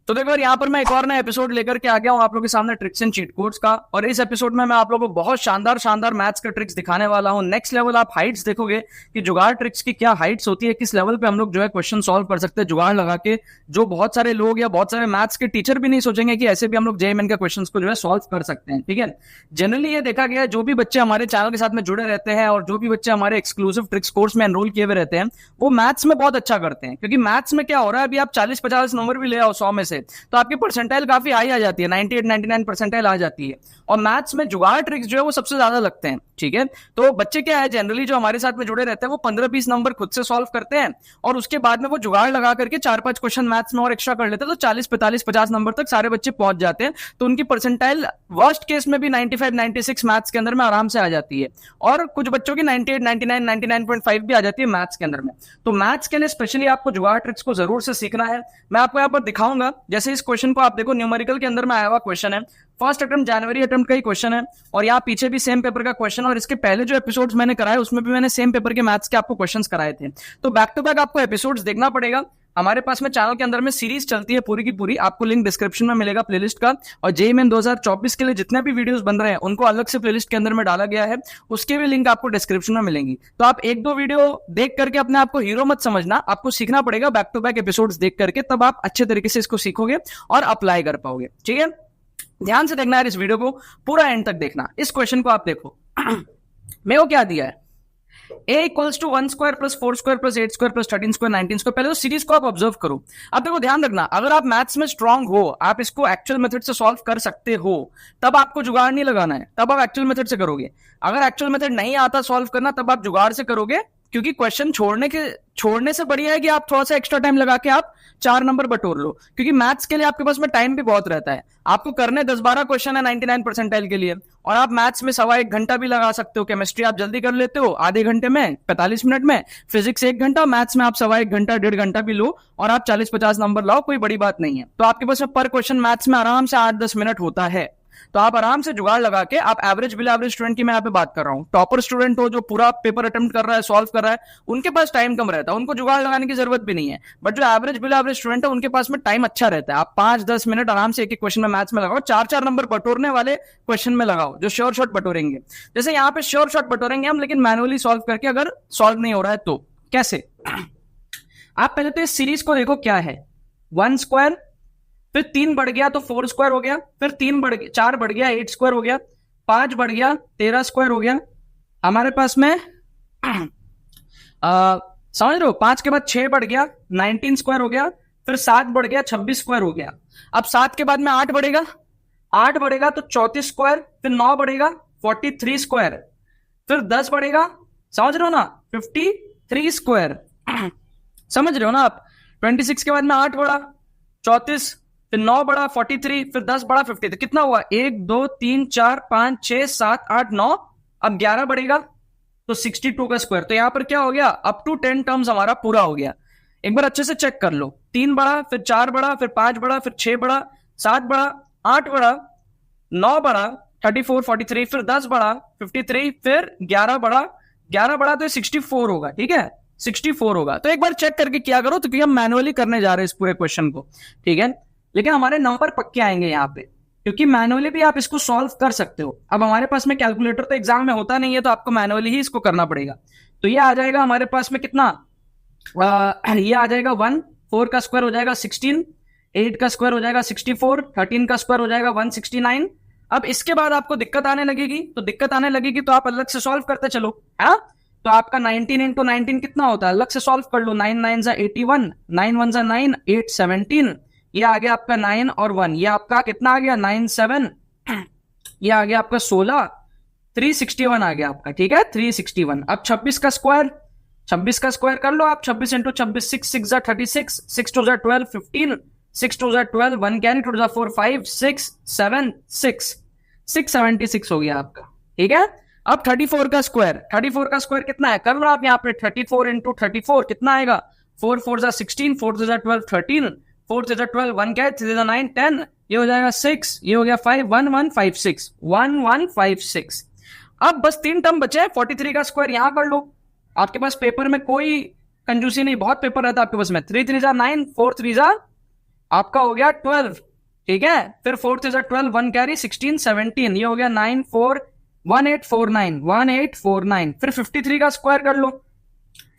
तो देखो यार, यहाँ पर मैं एक और नया एपिसोड लेकर के आ गया हूँ आप लोगों के सामने, ट्रिक्स एंड चीट कोड्स का। और इस एपिसोड में मैं आप लोगों को बहुत शानदार शानदार मैथ्स के ट्रिक्स दिखाने वाला हूँ। नेक्स्ट लेवल आप हाइट्स देखोगे कि जुगाड़ ट्रिक्स की क्या हाइट्स होती है, किस लेवल पे हम लोग जो है क्वेश्चन सॉल्व कर सकते हैं जुगाड़ लगा के, जो बहुत सारे लोग या बहुत सारे मैथ्स के टीचर भी नहीं सोचेंगे कि ऐसे भी हम लोग जेईई के क्वेश्चन को जो है सॉल्व कर सकते हैं। ठीक है, जनरली ये देखा गया है जो भी बच्चे हमारे चैनल के साथ में जुड़े रहते हैं और जो भी बच्चे हमारे एक्सक्लूसिव ट्रिक्स कोर्स में एनरोल किए हुए रहते हैं, वो मैथ्स में बहुत अच्छा करते हैं। क्योंकि मैथ्स में क्या हो रहा है, अभी आप 40-50 नंबर भी ले आओ 100 में से, तो आपकी परसेंटाइल काफी हाई आ जाती है, 98-99 परसेंटाइल आ जाती है। और मैथ्स में जुगाड़ ट्रिक्स जो है वो सबसे ज्यादा लगते हैं। ठीक है, तो बच्चे क्या है जनरली जो हमारे साथ में जुड़े रहते हैं वो 15-20 नंबर खुद से सॉल्व करते हैं और उसके बाद में वो जुगाड़ लगा करके 4-5 क्वेश्चन मैथ्स में और एक्स्ट्रा कर लेते हैं, तो 40-45-50 नंबर तक सारे बच्चे पहुंच जाते हैं। तो उनकी परसेंटाइल वर्स्ट केस में भी 95-96 मैथ्स के अंदर में आराम से आ जाती है, और कुछ बच्चों की 98-99 99.5 भी आ जाती है मैथ्स के अंदर में। तो मैथ्स के लिए स्पेशली आपको जुगाड़ ट्रिक्स को जरूर से सीखना है। मैं आपको यहाँ पर दिखाऊंगा, जैसे इस क्वेश्चन को आप देखो, न्यूमेरिकल के अंदर में आया हुआ क्वेश्चन है, फर्स्ट अटेम्प्ट जनवरी अटेम्प्ट का ही क्वेश्चन है, और यहाँ पीछे भी सेम पेपर का क्वेश्चन, और इसके पहले जो एपिसोड्स मैंने कराए उसमें भी मैंने सेम पेपर के मैथ्स के आपको क्वेश्चंस कराए थे। तो बैक टू बैक आपको एपिसोड्स देखना पड़ेगा। हमारे पास में चैनल के अंदर में सीरीज चलती है पूरी की पूरी, आपको लिंक डिस्क्रिप्शन में मिलेगा प्लेलिस्ट का। और जेईई मेन 2024 के लिए जितने भी वीडियोस बन रहे हैं उनको अलग से प्लेलिस्ट के अंदर में डाला गया है, उसके भी लिंक आपको डिस्क्रिप्शन में मिलेंगी। तो आप एक दो वीडियो देख करके अपने आपको हीरो मत समझना, आपको सीखना पड़ेगा बैक टू बैक एपिसोड्स देख करके, तब आप अच्छे तरीके से इसको सीखोगे और अप्लाई कर पाओगे। ठीक है, ध्यान से देखना है इस वीडियो को, पूरा एंड तक देखना। इस क्वेश्चन को आप देखो, मेरे को क्या दिया है, a equals to 1 square plus 4 square plus 8 square plus 13 square 19 square. पहले तो सीरीज को आप ऑब्जर्व करो। अब देखो ध्यान रखना, अगर आप मैथ्स में स्ट्रांग हो, आप इसको एक्चुअल मेथड से सॉल्व कर सकते हो, तब आपको जुगाड़ नहीं लगाना है, तब आप एक्चुअल मेथड से करोगे। अगर एक्चुअल मेथड नहीं आता सॉल्व करना, तब आप जुगाड़ से करोगे, क्योंकि क्वेश्चन छोड़ने से बढ़िया है कि आप थोड़ा सा एक्स्ट्रा टाइम लगा के आप 4 नंबर बटोर लो। क्योंकि मैथ्स के लिए आपके पास में टाइम भी बहुत रहता है, आपको करने 10-12 क्वेश्चन है 99 परसेंटाइल के लिए, और आप मैथ्स में 1.25 घंटा भी लगा सकते हो। केमिस्ट्री आप जल्दी कर लेते हो आधे घंटे में 45 मिनट में, फिजिक्स 1 घंटा, मैथ्स में आप 1.25 घंटा 1.5 घंटा भी लो और आप 40-50 नंबर लाओ, कोई बड़ी बात नहीं है। तो आपके पास में पर क्वेश्चन मैथ्स में आराम से 8-10 मिनट होता है। तो आप आराम से जुगाड़ लगा के, आप एवरेज बिलो एवरेज स्टूडेंट की मैं यहाँ पे बात कर रहा हूँ, टॉपर स्टूडेंट हो जो पूरा पेपर अटेम्प्ट कर रहा है, सॉल्व कर रहा है, उनके पास टाइम कम रहता है, उनको जुगाड़ लगाने की जरूरत भी नहीं है। बट जो एवरेज बिलो एवरेज स्टूडेंट है उनके पास में टाइम अच्छा रहता है, आप 5-10 मिनट आराम से एक एक क्वेश्चन में मैथ्स में लगाओ, 4-4 नंबर बटोरने वाले क्वेश्चन में लगाओ जो श्योर शॉट बटोरेंगे। जैसे यहाँ पे श्योर शॉट बटोरेंगे हम, लेकिन मैनुअली सॉल्व करके, अगर सॉल्व नहीं हो रहा है तो कैसे। आप पहले तो इस सीरीज को देखो, क्या है 1 स्क्वायर, फिर 3 बढ़ गया तो 4 स्क्वायर हो गया, फिर 3 बढ़ गया, 4 बढ़ गया 8 स्क्वायर हो गया, 5 बढ़ गया 13 स्क्वायर हो गया। हमारे पास में समझ रहे हो, 5 के बाद 6 बढ़ गया 19 स्क्वायर हो गया, फिर 7 बढ़ गया 26 स्क्वायर हो गया। अब 7 के बाद में 8 बढ़ेगा, 8 बढ़ेगा तो 34 स्क्वायर, फिर 9 बढ़ेगा 43 स्क्वायर, फिर 10 बढ़ेगा, समझ रहे हो ना, 53 स्क्वायर। समझ रहे हो ना आप, 26 के बाद में 8 बढ़ा 34, फिर 9 बढ़ा 43, फिर 10 बढ़ा 50, तो कितना हुआ 1 2 3 4 5 6 7 8 9, अब 11 बढ़ेगा तो 62 का स्क्वायर। तो यहां पर क्या हो गया, अप टू 10 टर्म्स हमारा पूरा हो गया। एक बार अच्छे से चेक कर लो, 3 बढ़ा, फिर 4 बढ़ा, फिर 5 बढ़ा, फिर 6 बढ़ा, 7 बढ़ा, 8 बढ़ा, 9 बढ़ा 34 43, फिर 10 बढ़ा 53, फिर 11 बढ़ा, 11 बढ़ा तो 64 होगा। ठीक है, 64 होगा। तो एक बार चेक करके क्या करो, तो क्योंकि हम मैनुअली करने जा रहे हैं इस पूरे क्वेश्चन को, ठीक है, लेकिन हमारे नंबर पक्के आएंगे यहाँ पे, क्योंकि मैनुअली भी आप इसको सॉल्व कर सकते हो। अब हमारे पास में कैलकुलेटर तो एग्जाम में होता नहीं है, तो आपको मैनुअली ही इसको करना पड़ेगा। तो ये आ जाएगा हमारे पास में कितना, ये आ जाएगा 1, 4 का स्क्वायर हो जाएगा 16, 8 का स्क्वायर हो जाएगा 64, 13 का स्क्वायर हो जाएगा 169। अब इसके बाद आपको दिक्कत आने लगेगी, तो आप अलग से सॉल्व करते चलो, है। तो आपका 19 इंटू 19 कितना होता है, अलग से सॉल्व कर लो, 9 9 जा 81, 9 1 जा 9, 8 17, ये आ गया आपका 9 और 1, ये आपका कितना आ गया 9 7, ये आ गया आपका 16, 361 आ गया आपका। ठीक है, 361। अब 26 का स्क्वायर, 26 का स्क्वायर कर लो आप, 26 इंटू 26, 6 6 जा 36, 6 2 जा 12 15, 6 2 जा 12, 1 कैरी 2 जा 4 5 6 7 6, 676 हो गया आपका। ठीक है, अब 34 का स्क्वायर, 34 का स्क्वायर कितना है, कर लो आप यहाँ पे 34 इंटू 34 कितना आएगा, 4 4 जा 16, 4 2 जा 12 13, 4 2 जा 12, 1 क्या है 3 जा 9 10, ये हो जाएगा 6, ये हो गया 5, 1 1 5 6, 1 1 5 6। अब बस 3 टर्म बचे, 43 का स्क्वायर यहां कर लो। आपके पास पेपर में कोई कंजूसी नहीं, बहुत पेपर रहता है आपके पास में। 3 3 जा 9, 4 3 जा, आपका हो गया 12, ठीक है। फिर 4 इज 12, 1 कैरी 16 17, ये हो गया 9 4 1849, 1849। फिर 53 का स्क्वायर कर लो,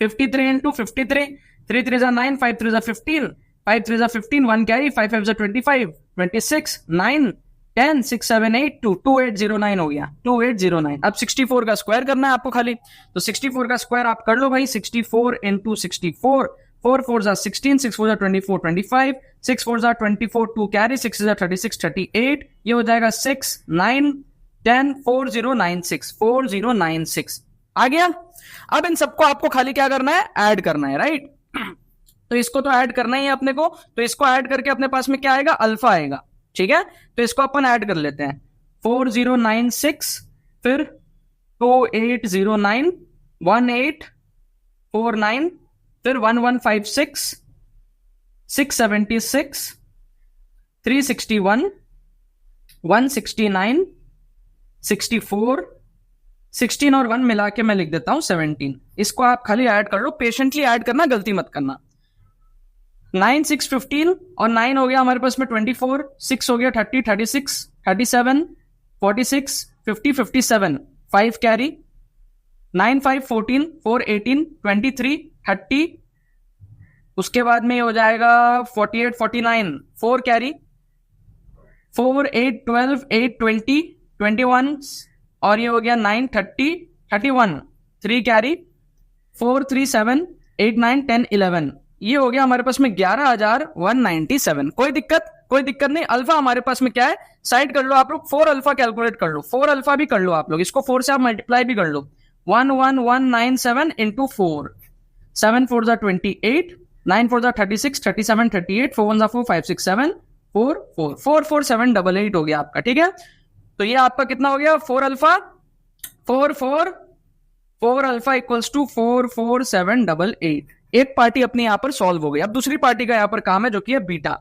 53 इंटू 53, 3 3 जा 9, 5 3 जा 15, 5 3 जा 15, 1 कैरी, 5 5 जा 25, 26 9 10 6 7 8 2, 2809 हो गया, 2809। अब 64 का स्क्वायर करना है आपको खाली, तो 64 का स्क्वायर आप कर लो भाई, 64 इंटू 64, 4 4 जा 16, 6 4 जा 24 25, 6 4 जा 24, 2 कैरी, 6 जा 36 38, ये हो जाएगा 6 9 10 4096, 4096 आ गया। अब इन सबको आपको खाली क्या करना है, ऐड करना है, राइट। तो इसको तो ऐड करना ही है अपने को, तो इसको ऐड करके अपने पास में क्या आएगा, अल्फा आएगा, ठीक है। तो इसको अपन ऐड कर लेते हैं, 4096, फिर 2809, 1849, फिर 1156, 676, 361, 169, 64, 16 और 1 मिला के मैं लिख देता हूं 17। इसको आप खाली ऐड कर लो, पेशेंटली ऐड करना, गलती मत करना। 9 6 15 और 9 हो गया हमारे पास में 24, 6 हो गया 30 36 37 46 50 57, 5 कैरी, 9 5 14, 4 18 23 30, उसके बाद में हो जाएगा 48 49, 4 कैरी, 4 8 12 8 20 21, और ये हो गया 9 30 31, 3 कैरी, 4 3 7 8 9 10 11, ये हो गया हमारे पास में 11,197। कोई दिक्कत नहीं। अल्फा हमारे पास में क्या है, साइड कर लो आप लोग, 4 अल्फा कैलकुलेट कर लो, 4 अल्फा भी कर लो आप लोग, इसको 4 से आप मल्टीप्लाई भी कर लो, 11197 इंटू 4, 7 4 जा 28, 9 4 जा 36 37 38, 4 1 जा 4 5 6 7 4 4 4 4 7 88 हो गया आपका, ठीक है। तो ये आपका कितना हो गया, 4 अल्फा 4 अल्फा इक्वल्स टू 44788। एक पार्टी अपनी यहां पर सॉल्व हो गई। अब दूसरी पार्टी का यहां पर काम है जो कि है बीटा।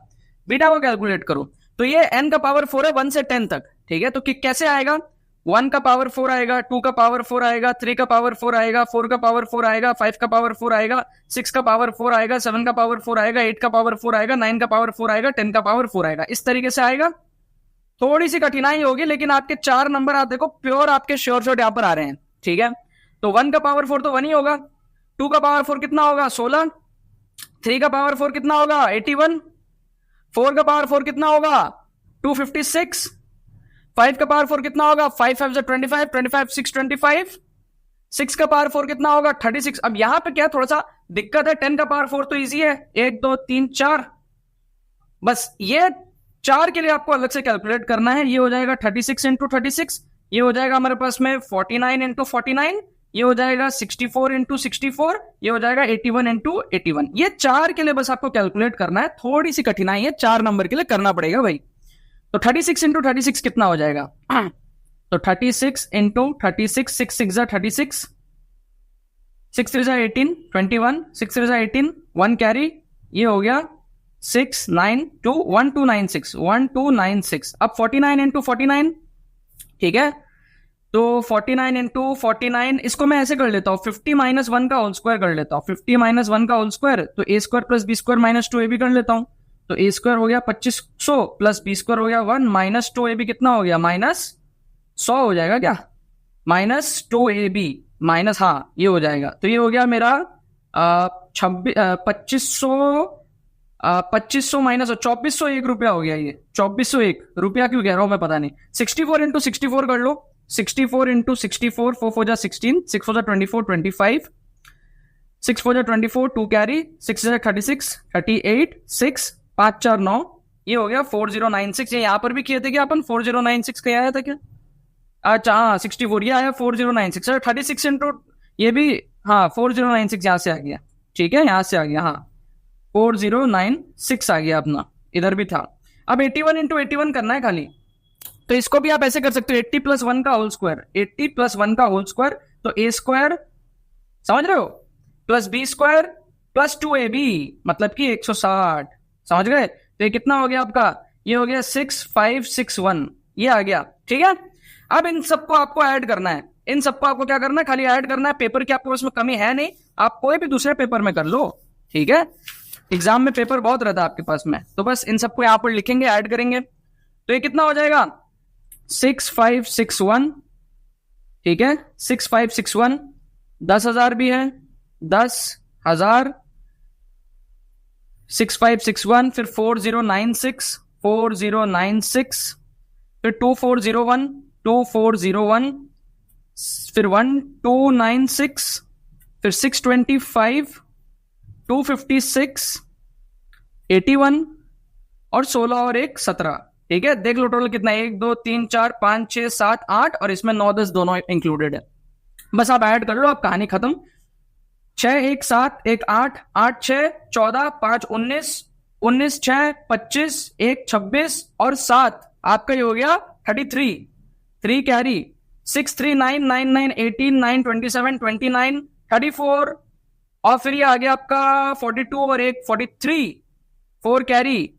बीटा को कैलकुलेट करो, तो ये n का पावर 4 है 1 से 10 तक, ठीक है। तो कैसे आएगा, 1 का पावर 4 आएगा, 2 का पावर 4 आएगा, 3 का पावर 4 आएगा, 4 का पावर 4 आएगा, 5 का पावर 4 आएगा, 6 का पावर 4 आएगा, 7 का पावर 4 आएगा, 8 का पावर 4 आएगा, 9 का पावर 4 आएगा, 10 का पावर 4 आएगा, इस तरीके से आएगा। थोड़ी सी कठिनाई होगी, लेकिन आपके 4 नंबर आप देखो प्योर आपके श्योर शॉट यहां पर आ रहे हैं, ठीक है। तो 1 का पावर 4 तो 1 ही होगा, 2 का पावर 4 कितना होगा 16, 3 का पावर 4 कितना होगा 81, 4 का पावर 4 कितना होगा 256, 5 का पावर 4 कितना होगा 5 5 25 25 6 25, 6 का पावर 4 कितना होगा 36। अब यहां पे क्या थोड़ा सा दिक्कत है, 10 का पावर 4 तो इजी है, 1 2 3 4, बस ये 4 के लिए आपको अलग से कैलकुलेट करना है। ये हो जाएगा 36 इंटू 36, ये हो जाएगा हमारे पास में 49 इंटू 49, ये हो जाएगा 64 इंटू 64, ये हो जाएगा 81 इंटू 81। ये 4 के लिए बस आपको कैलकुलेट करना है, थोड़ी सी कठिनाई है, 4 नंबर के लिए करना पड़ेगा भाई। तो 36 इंटू 36 कितना हो जाएगा, तो 36 इंटू 36, 6 6 जा 36, 6 3 जा 18 21, 6 3 जा 18, 1 कैरी, ये हो गया 6 9 2 1296, 1296। अब 49 इंटू 49, ठीक है। तो 49 इंटू 49, इसको मैं ऐसे कर लेता हूं, 50 माइनस 1 का होल स्क्वायर कर लेता हूं, 50 माइनस 1 का होल स्क्वायर, तो A square plus B square minus 2 A B कर लेता हूं। तो ए स्क्वायर हो गया 2500 प्लस बी स्क्वायर हो गया 1 माइनस 2 ए बी कितना हो गया माइनस 100 हो जाएगा क्या, माइनस 2 ए बी माइनस, हाँ ये हो जाएगा। तो ये हो गया मेरा 2500 माइनस 2401 रुपया हो गया, ये 2401 रुपया क्यों कह रहा हूं मैं पता नहीं। 64 इंटू 64 कर लो, 64 इंटू 64, 4 4 जा 16, 6 4 जा 24 25, 6 4 जा 24, 2 कैरी, 6 जा 36 38, 6 5 4 9, ये हो गया 4096। ये यहां पर भी किए थे क्या अपन, 4096 क्या आया था क्या, अच्छा हाँ 64, ये आया 4096। 36 इंटू ये भी, हाँ 4096 यहां से आ गया, ठीक है यहां से आ गया, हाँ 4096 आ गया अपना, इधर भी था। अब 81 इंटू 81 करना है खाली, तो इसको भी आप ऐसे कर सकते हो, 80 प्लस 1 का होल स्क्वायर, 80 प्लस 1 का होल स्क्वायर, तो ए स्क्वायर समझ रहे हो plus B square plus 2ab मतलब कि 160, समझ गए। तो ये कितना हो गया आपका, ये हो गया 6561, ये आ गया, ठीक है। अब इन सबको आपको ऐड करना है, इन सबको आपको क्या करना है, खाली ऐड करना है। पेपर की आपके पास में कमी है नहीं, आप कोई भी दूसरे पेपर में कर लो, ठीक है। एग्जाम में पेपर बहुत रहता है आपके पास में, तो बस इन सबको यहाँ पर लिखेंगे, ऐड करेंगे, तो ये कितना हो जाएगा 6561, ठीक है 6561, 10,000 भी है, 10,000, 6561, फिर 4096, 4096, फिर 2401, 2401, फिर 1296, फिर 625, 256, 81 और 16 और 1 17, ठीक है। देख लो टोटल कितना है, 1 2 3 4 5 6 7 8 और इसमें 9 10 दोनों इंक्लूडेड है। बस आप ऐड कर लो, आप कहानी खत्म। 6 1 7 1 8 8 6 14 5 19 19 6 25 1 26 और 7 आपका ये हो गया 33, 3 कैरी, 6 3 9 9 9 18 9 27 29 34 और फिर ये आ गया आपका 42 और 1 43, 4 कैरी,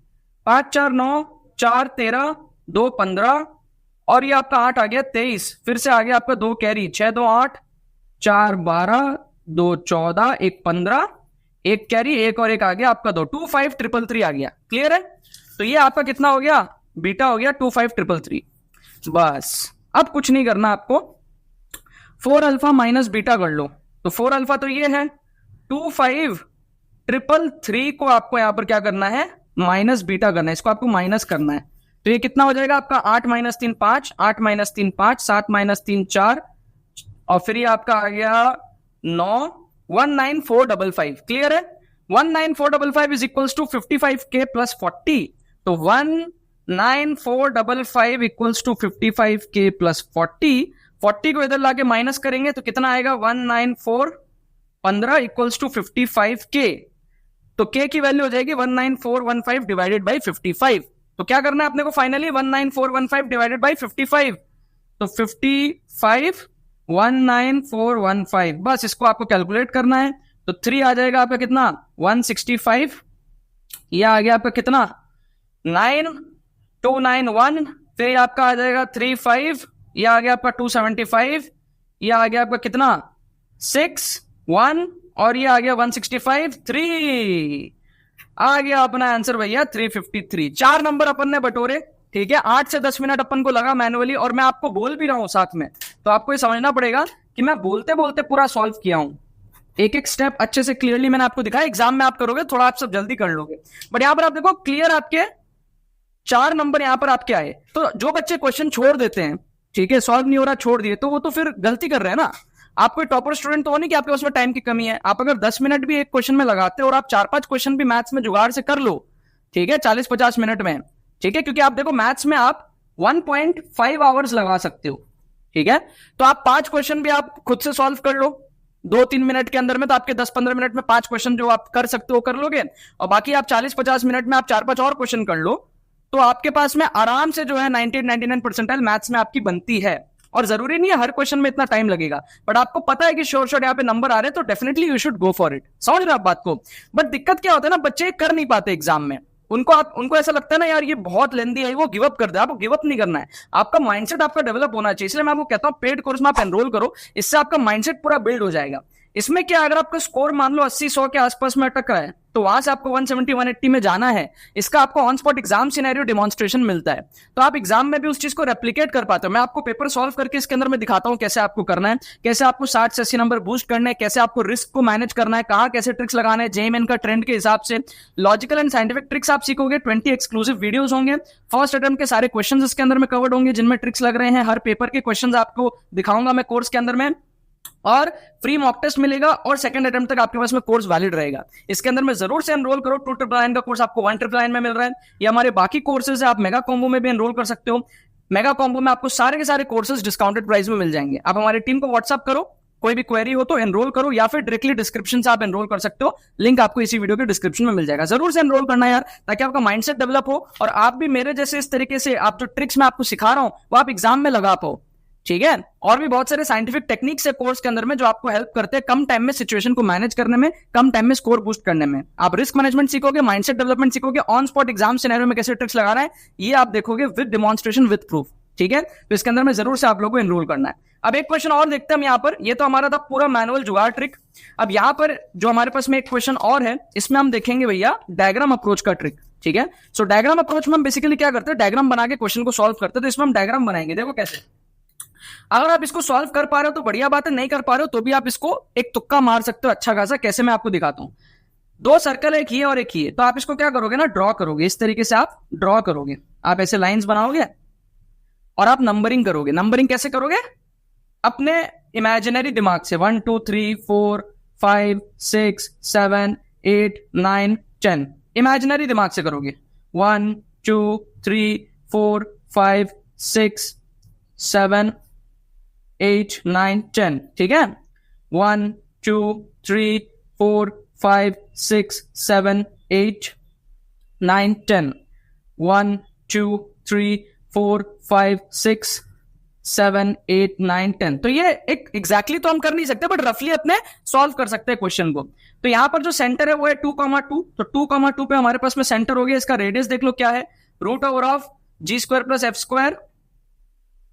5 4 9 4 13 2 15 और ये आपका 8 आ गया 23, फिर से आ गया आपका 2 कैरी, 6 2 8 4 12 2 14 1 15, 1 कैरी, 1 और 1 आ गया आपका 2 2 5 3 3 आ गया। क्लियर है? तो ये आपका कितना हो गया, बीटा हो गया 2 5 3 3। बस अब कुछ नहीं करना आपको, 4 अल्फा माइनस बीटा कर लो। तो 4 अल्फा तो ये है, 2 5 3 3 को आपको यहां पर क्या करना है, माइनस बीटा करना है, इसको आपको माइनस करना है। तो ये कितना हो जाएगा आपका 8 माइनस 3 5, 8 माइनस 3 5, 7 माइनस 3 4 और फिर ये आपका आ गया 9 19455। क्लियर है? 19455 is equals to 55k plus 40। तो 19455 इक्वल्स टू 55k प्लस 40। 40 को इधर लाके माइनस करेंगे तो कितना आएगा 19415 इक्वल्स टू 55k। तो k की वैल्यू हो जाएगी 19415 डिवाइडेड बाई 55। तो क्या करना है अपने को फाइनली 19415 डिवाइडेड बाई 55। तो 55 19415, बस इसको आपको कैलकुलेट करना है। तो 3 आ जाएगा आपका कितना 165, यह आ गया आपका कितना 9291, फिर आपका आ जाएगा 35, यह आ गया आपका 275, यह आ गया आपका कितना 61 और ये आ गया 165, 3 आ गया अपना आंसर भैया 353। 4 नंबर अपन ने बटोरे, ठीक है। 8 से 10 मिनट अपन को लगा मैनुअली, और मैं आपको बोल भी रहा हूं साथ में, तो आपको ये समझना पड़ेगा कि मैं बोलते बोलते पूरा सॉल्व किया हूं। एक एक स्टेप अच्छे से क्लियरली मैंने आपको दिखाया। एग्जाम में आप करोगे थोड़ा आप सब जल्दी कर लोगे, बट यहां पर आप देखो क्लियर आपके 4 नंबर यहां पर आपके आए। तो जो बच्चे क्वेश्चन छोड़ देते हैं, ठीक है, सॉल्व नहीं हो रहा छोड़ दिए, तो वो तो फिर गलती कर रहे हैं ना। आप कोई टॉपर स्टूडेंट तो हो नहीं कि आपके पास में टाइम की कमी है। आप अगर 10 मिनट भी एक क्वेश्चन में लगाते हो और आप 4-5 क्वेश्चन भी मैथ्स में जुगाड़ से कर लो, ठीक है, 40-50 मिनट में, ठीक है, क्योंकि आप देखो मैथ्स में आप 1.5 आवर्स लगा सकते हो, ठीक है। तो आप 5 क्वेश्चन भी आप खुद से सॉल्व कर लो 2-3 मिनट के अंदर में, तो आपके 10-15 मिनट में 5 क्वेश्चन जो आप कर सकते हो कर लोगे, और बाकी आप 40-50 मिनट में आप 4-5 और क्वेश्चन कर लो, तो आपके पास में आराम से जो है 98-99 परसेंटाइल मैथ्स में आपकी बनती है। और जरूरी नहीं है हर क्वेश्चन में इतना टाइम लगेगा, बट आपको पता है कि शॉर्ट शॉर्ट यहाँ पे नंबर आ रहे हैं, तो definitely you should go for it. समझ रहे हो आप बात को? बट दिक्कत क्या होता है ना, बच्चे कर नहीं पाते एग्जाम में। उनको ऐसा लगता है ना यार ये बहुत लेंदी है, वो गिव अप कर दे। आपको गिव अप नहीं करना है, आपका माइंडसेट आपका डेवलप होना चाहिए। इसलिए मैं आपको कहता हूं पेड कोर्स में आप एनरोल करो, इससे आपका माइंडसेट पूरा बिल्ड हो जाएगा। इसमें क्या, अगर आपका स्कोर मान लो 80-100 के आसपास में अटक रहा है, तो वहां से आपको 170-180 में जाना है। इसका आपको on spot exam scenario demonstration मिलता है, तो आप एग्जाम में भी उस चीज को रेप्लिकेट कर पाते हो। मैं आपको पेपर सॉल्व करके इसके अंदर मैं दिखाता हूं कैसे आपको करना है, कैसे आपको 60 से 80 नंबर बूस्ट करने हैं, कैसे आपको रिस्क को मैनेज करना है, कहां कैसे ट्रिक्स लगाने हैं, जेईएमएन का ट्रेंड के हिसाब से लॉजिकल एंड साइंटिफिक ट्रिक्स आप सीखोगे। 20 एक्सक्लूसिव वीडियोस होंगे, फर्स्ट अटेम्प्ट के सारे क्वेश्चंस इसके अंदर में कवर्ड होंगे जिनमें ट्रिक्स लग रहे हैं। हर पेपर के क्वेश्चंस आपको दिखाऊंगा मैं कोर्स के अंदर में, और फ्री मॉक टेस्ट मिलेगा, और सेकंड अटेम्प्ट तक आपके पास में कोर्स वैलिड रहेगा। इसके अंदर में जरूर से एनरोल करो। 299 का कोर्स आपको 199 में मिल रहा है। ये हमारे बाकी कोर्सेज है, आप मेगा कॉम्बो में भी एनरोल कर सकते हो। मेगा कॉम्बो में आपको सारे के सारे कोर्सेज डिस्काउंटेड प्राइस में मिल जाएंगे। आप हमारी टीम को व्हाट्सअप करो, कोई भी क्वेरी हो तो एनरोल करो, या फिर डायरेक्टली डिस्क्रिप्शन से आप एनरोल कर सकते हो। लिंक आपको इसी वीडियो के डिस्क्रिप्शन में मिल जाएगा। जरूर से एनरोल करना यार, ताकि आपका माइंडसेट डेवलप हो और आप भी मेरे जैसे इस तरीके से आप जो ट्रिक्स मैं आपको सिखा रहा हूं वो आप एग्जाम में लगा पाओ, ठीक है। और भी बहुत सारे साइंटिफिक टेक्निक्स है कोर्स के अंदर में जो आपको हेल्प करते हैं कम टाइम में सिचुएशन को मैनेज करने में, कम टाइम में स्कोर बूस्ट करने में। आप रिस्क मैनेजमेंट सीखोगे, माइंडसेट डेवलपमेंट सीखोगे, ऑन स्पॉट एग्जाम सिनेरियो में कैसे ट्रिक्स लगाना है ये आप देखोगे विद डेमोन्स्ट्रेशन विद प्रूफ, ठीक है। तो इसके अंदर में जरूर से आप लोगों को एनरोल करना है। अब एक क्वेश्चन और देखते हैं हम यहाँ पर। ये तो हमारा था पूरा मैनुअल जुगाड़ ट्रिक। अब यहाँ पर जो हमारे पास में एक क्वेश्चन और है, इसमें हम देखेंगे भैया डायग्राम अप्रोच का ट्रिक। ठीक है, सो डायग्राम अप्रोच में हम बेसिकली क्या करते हैं, डायग्राम बना के क्वेश्चन को सॉल्व करते हैं। तो इसमें हम डायग्राम बनाएंगे, देखो कैसे। अगर आप इसको सॉल्व कर पा रहे हो तो बढ़िया बात है, नहीं कर पा रहे हो तो भी आप इसको एक तुक्का मार सकते हो अच्छा खासा। कैसे, मैं आपको दिखाता हूं। दो सर्कल, एक ये और एक ये, तो आप इसको क्या करोगे ना, ड्रॉ करोगे। इस तरीके से आप ड्रॉ करोगे, आप ऐसे लाइंस बनाओगे और आप नंबरिंग करोगे। नंबरिंग कैसे करोगे, अपने इमेजिनरी दिमाग से 1 2 3 4 5 6 7 8 9 10 इमेजिनरी दिमाग से करोगे। 1 2 3 4 5 6 7 8 9 10, ठीक है। 1 2 3 4 5 6 7 8 9 10 1 2 3 4 5 6 7 8 9 10। तो ये एक एग्जैक्टली तो हम कर नहीं सकते, बट रफली अपने सॉल्व कर सकते हैं क्वेश्चन को। तो यहां पर जो सेंटर है वो है 2,2, तो 2,2 पे हमारे पास में सेंटर हो गया। इसका रेडियस देख लो क्या है, root over of g² plus f²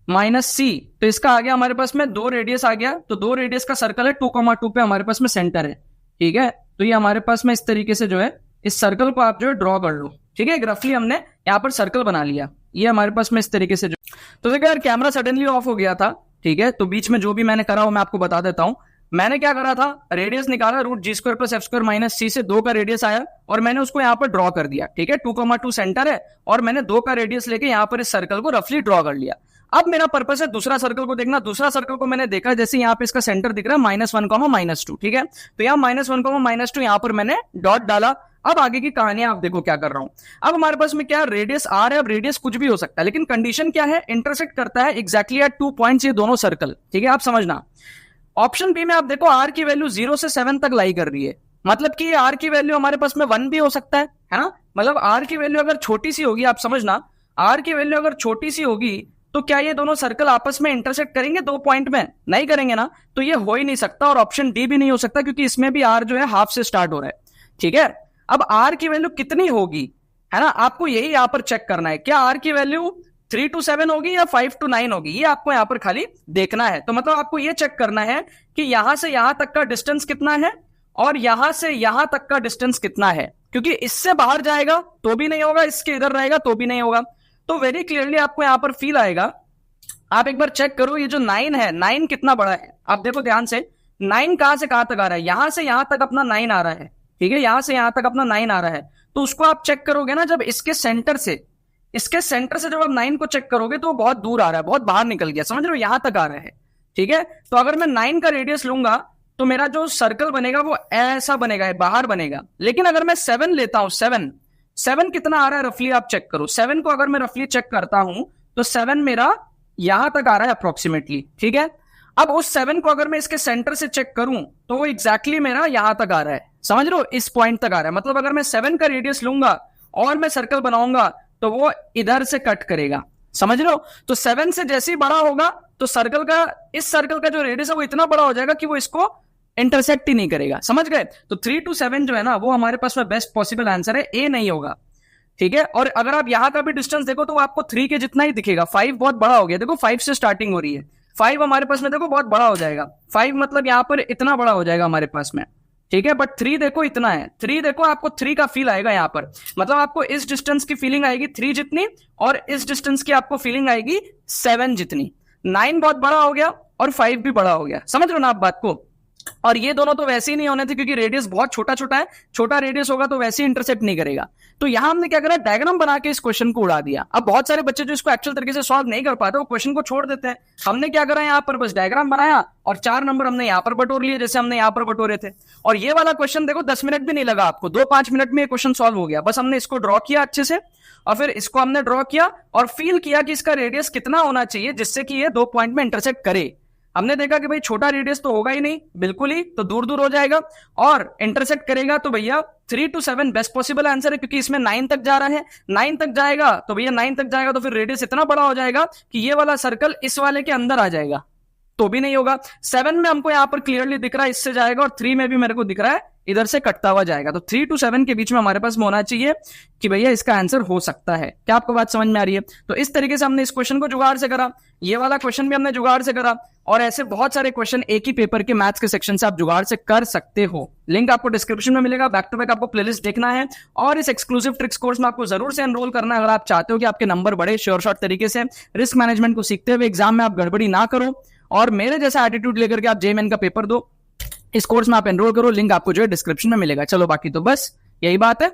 minus C. तो इसका आ गया हमारे पास में 2 रेडियस आ गया। तो 2 रेडियस का सर्कल है, 2,2 पे हमारे पास में सेंटर है। ठीक है, तो ये हमारे पास में इस तरीके से जो है, इस सर्कल को आप जो है ड्रॉ कर लो। ठीक है, रफली हमने यहाँ पर सर्कल बना लिया। ये हमारे पास में इस तरीके से जो, तो देखो यार कैमरा सडनली ऑफ हो गया था। ठीक है, तो बीच में जो भी मैंने करा वो मैं आपको बता देता हूं। मैंने क्या करा था, रेडियस निकाला, root g² plus f² minus सी से 2 का रेडियस आया और मैंने उसको यहाँ पर ड्रॉ कर दिया। ठीक है, 2,2 सेंटर है और मैंने 2 का रेडियस लेके यहाँ पर इस सर्कल को रफली ड्रॉ कर लिया। अब मेरा पर्पस है दूसरा सर्कल को देखना। दूसरा सर्कल को मैंने देखा, जैसे यहाँ पे इसका सेंटर दिख रहा है -1, -2। ठीक है, तो यहाँ -1, -2 यहाँ पर मैंने डॉट डाला। अब आगे की कहानी आप देखो क्या कर रहा हूं। अब हमारे पास में क्या रेडियस आर है। अब रेडियस कुछ भी हो सकता है, लेकिन कंडीशन क्या है, इंटरसेक्ट करता है एग्जैक्टली एट 2 पॉइंट्स ये दोनों सर्कल। ठीक है, आप समझना। ऑप्शन बी में आप देखो आर की वैल्यू 0 से 7 तक लाई कर रही है, मतलब कि आर की वैल्यू हमारे पास में 1 भी हो सकता है ना। मतलब आर की वैल्यू अगर छोटी सी होगी, आप समझना, आर की वैल्यू अगर छोटी सी होगी तो क्या ये दोनों सर्कल आपस में इंटरसेक्ट करेंगे 2 पॉइंट में? नहीं करेंगे ना, तो ये हो ही नहीं सकता। और ऑप्शन डी भी नहीं हो सकता, क्योंकि इसमें भी आर जो है हाफ से स्टार्ट हो रहा है। ठीक है, अब आर की वैल्यू कितनी होगी, है ना, आपको यही यहां पर चेक करना है। क्या आर की वैल्यू 3 to 7 होगी या 5 to 9 होगी, ये आपको यहां पर खाली देखना है। तो मतलब आपको ये चेक करना है कि यहां से यहां तक का डिस्टेंस कितना है और यहां से यहां तक का डिस्टेंस कितना है, क्योंकि इससे बाहर जाएगा तो भी नहीं होगा, इसके इधर रहेगा तो भी नहीं होगा। तो वेरी क्लियरली आपको यहां पर फील आएगा। आप एक बार चेक करो, ये जो 9 है, 9 कितना बड़ा है, आप देखो ध्यान से। 9 कहां से कहां तक आ रहा है, यहां से यहां तक अपना 9 आ रहा है। ठीक है, यहां से यहां तक अपना 9 आ रहा है। तो उसको आप चेक करोगे ना, जब इसके सेंटर से जब आप 9 को चेक करोगे तो वो बहुत दूर आ रहा है, बहुत बाहर निकल गया, समझ रहे हो, यहां तक आ रहा है। ठीक है, तो अगर मैं 9 का रेडियस लूंगा तो मेरा जो सर्कल बनेगा वो ऐसा बनेगा, बाहर बनेगा। लेकिन अगर मैं 7 लेता हूं, 7 कितना आ रहा है रफली, आप चेक करो। 7 को अगर मैं रफली चेक करता हूं तो 7 मेरा यहां तक आ रहा है अप्रोक्सीमेटली। ठीक है, अब उस 7 को अगर मैं इसके सेंटर से चेक करूं तो वो एग्जैक्टली मेरा यहां तक आ रहा है, समझ रहे हो, इस पॉइंट तक आ रहा है। मतलब अगर मैं 7 का रेडियस लूंगा और मैं सर्कल बनाऊंगा तो वो इधर से कट करेगा, समझ रहे हो। तो 7 से जैसे ही बड़ा होगा तो सर्कल का, इस सर्कल का जो रेडियस है वो इतना बड़ा हो जाएगा कि वो इसको इंटरसेक्ट ही नहीं करेगा, समझ गए। तो 3 to 7 जो है ना, वो हमारे पास में बेस्ट पॉसिबल आंसर है, ए नहीं होगा। ठीक है, और अगर आप यहां का भी डिस्टेंस देखो तो आपको 3 के जितना ही दिखेगा। 5 बहुत बड़ा हो गया, देखो 5 से स्टार्टिंग हो रही है, 5 हमारे पास में देखो बहुत बड़ा हो जाएगा। 5 मतलब यहां पर इतना बड़ा हो जाएगा हमारे पास में। ठीक है, बट 3 देखो इतना है, 3 देखो, आपको 3 का फील आएगा यहां पर। मतलब आपको इस डिस्टेंस की फीलिंग आएगी 3 जितनी, और इस डिस्टेंस की आपको फीलिंग आएगी 7 जितनी। 9 बहुत बड़ा हो गया और 5 भी बड़ा हो गया, समझ रहे हो ना आप बात को। और ये दोनों तो वैसे ही नहीं होने थे, क्योंकि रेडियस बहुत छोटा छोटा है, छोटा रेडियस होगा तो वैसे ही इंटरसेप्ट नहीं करेगा। तो यहां हमने क्या करा, डायग्राम बना के इस क्वेश्चन को उड़ा दिया। अब बहुत सारे बच्चे जो इसको एक्चुअल तरीके से सॉल्व नहीं कर पाते, वो क्वेश्चन को छोड़ देते हैं। हमने क्या करा, यहां पर बस डायग्राम बनाया और 4 नंबर हमने यहां पर बटोर लिए, जैसे हमने यहां पर बटोरे थे। और ये वाला क्वेश्चन देखो 10 मिनट भी नहीं लगा आपको, 2-5 मिनट में क्वेश्चन सॉल्व हो गया। बस हमने इसको ड्रॉ किया अच्छे से, और फिर इसको हमने ड्रॉ किया और फील किया कि इसका रेडियस कितना होना चाहिए जिससे कि ये 2 पॉइंट में इंटरसेक्ट करे। हमने देखा कि भाई छोटा रेडियस तो होगा ही नहीं, बिल्कुल ही, तो दूर दूर हो जाएगा, और इंटरसेक्ट करेगा तो भैया 3 to 7 बेस्ट पॉसिबल आंसर है, क्योंकि इसमें 9 तक जा रहा है। 9 तक जाएगा तो भैया 9 तक जाएगा तो फिर रेडियस इतना बड़ा हो जाएगा कि ये वाला सर्कल इस वाले के अंदर आ जाएगा, तो भी नहीं होगा। 7 में हमको यहां पर क्लियरली दिख रहा है इससे जाएगा, और 3 में भी मेरे को दिख रहा है इधर से कटता हुआ जाएगा। तो 3 to 7 के बीच में हमारे पास में होना चाहिए कि भैया इसका आंसर हो सकता है। क्या आपको बात समझ में आ रही है? तो इस तरीके से हमने इस क्वेश्चन को जुगाड़ से करा, ये वाला क्वेश्चन भी हमने जुगाड़ से करा, और ऐसे बहुत सारे क्वेश्चन एक ही पेपर के मैथ्स के सेक्शन से आप जुगाड़ से कर सकते हो। लिंक आपको डिस्क्रिप्शन में मिलेगा। बैक टू बैक आपको प्लेलिस्ट देखना है और इस एक्सक्लूसिव ट्रिक्स कोर्स में आपको जरूर से एनरोल करना है अगर आप चाहते हो कि आपके नंबर बढ़े श्योर शॉर्ट तरीके से। रिस्क मैनेजमेंट को सीखते हुए एग्जाम में आप गड़बड़ी ना करो और मेरे जैसा एटीट्यूड लेकर के आप जेईई का पेपर दो। इस कोर्स में आप एनरोल करो, लिंक आपको जो है डिस्क्रिप्शन में मिलेगा। चलो बाकी तो बस यही बात है।